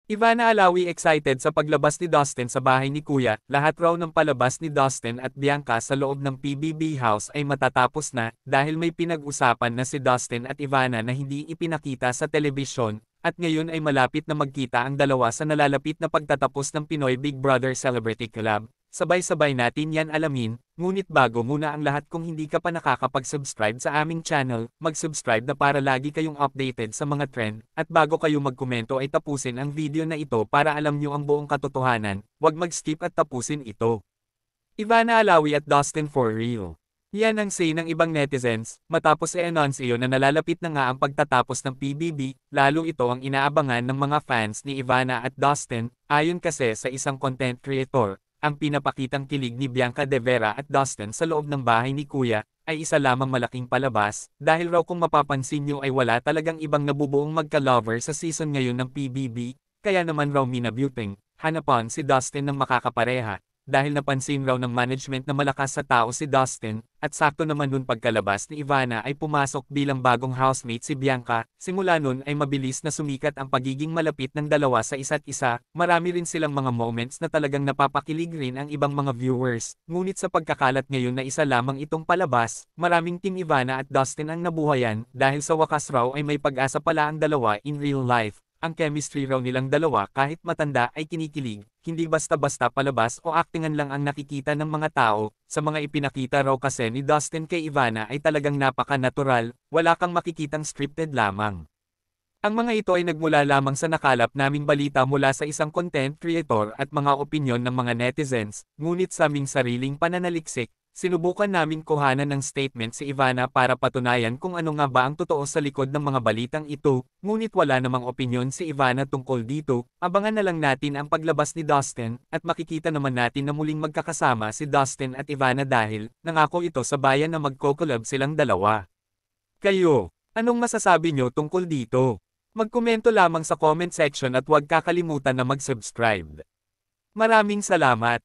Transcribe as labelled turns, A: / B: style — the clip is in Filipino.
A: Ivana Alawi excited sa paglabas ni Dustin sa bahay ni Kuya. Lahat raw ng palabas ni Dustin at Bianca sa loob ng PBB house ay matatapos na, dahil may pinag-usapan na si Dustin at Ivana na hindi ipinakita sa telebisyon, at ngayon ay malapit na magkita ang dalawa sa nalalapit na pagtatapos ng Pinoy Big Brother Celebrity Collab. Sabay-sabay natin yan alamin, ngunit bago muna ang lahat, kung hindi ka pa nakakapag-subscribe sa aming channel, mag-subscribe na para lagi kayong updated sa mga trend, at bago kayo magkomento ay tapusin ang video na ito para alam nyo ang buong katotohanan, huwag mag-skip at tapusin ito. Ivana Alawi at Dustin for real. Yan ang say ng ibang netizens, matapos i-announce iyon na nalalapit na nga ang pagtatapos ng PBB, lalo ito ang inaabangan ng mga fans ni Ivana at Dustin, ayon kasi sa isang content creator. Ang pinapakitang kilig ni Bianca De Vera at Dustin sa loob ng bahay ni Kuya, ay isa lamang malaking palabas, dahil raw kung mapapansin nyo ay wala talagang ibang nabubuong magka-lover sa season ngayon ng PBB, kaya naman raw minabuting, hanapan si Dustin ng makakapareha, dahil napansin raw ng management na malakas sa tao si Dustin, at sakto naman nun pagkalabas ni Ivana ay pumasok bilang bagong housemate si Bianca. Simula nun ay mabilis na sumikat ang pagiging malapit ng dalawa sa isa't isa, marami rin silang mga moments na talagang napapakilig rin ang ibang mga viewers, ngunit sa pagkakalat ngayon na isa lamang itong palabas, maraming Team Ivana at Dustin ang nabuhayan, dahil sa wakas raw ay may pag-asa pala ang dalawa in real life. Ang chemistry raw nilang dalawa kahit matanda ay kinikilig, hindi basta-basta palabas o aktingan lang ang nakikita ng mga tao. Sa mga ipinakita raw kasi ni Dustin kay Ivana ay talagang napaka-natural, wala kang makikitang scripted lamang. Ang mga ito ay nagmula lamang sa nakalap naming balita mula sa isang content creator at mga opinyon ng mga netizens, ngunit sa aming sariling pananaliksik, sinubukan naming kuhanan ng statement si Ivana para patunayan kung ano nga ba ang totoo sa likod ng mga balitang ito, ngunit wala namang opinyon si Ivana tungkol dito. Abangan na lang natin ang paglabas ni Dustin, at makikita naman natin na muling magkakasama si Dustin at Ivana dahil nangako ito sa bayan na magko-collab silang dalawa. Kayo, anong masasabi nyo tungkol dito? Magkomento lamang sa comment section at huwag kakalimutan na mag-subscribe. Maraming salamat!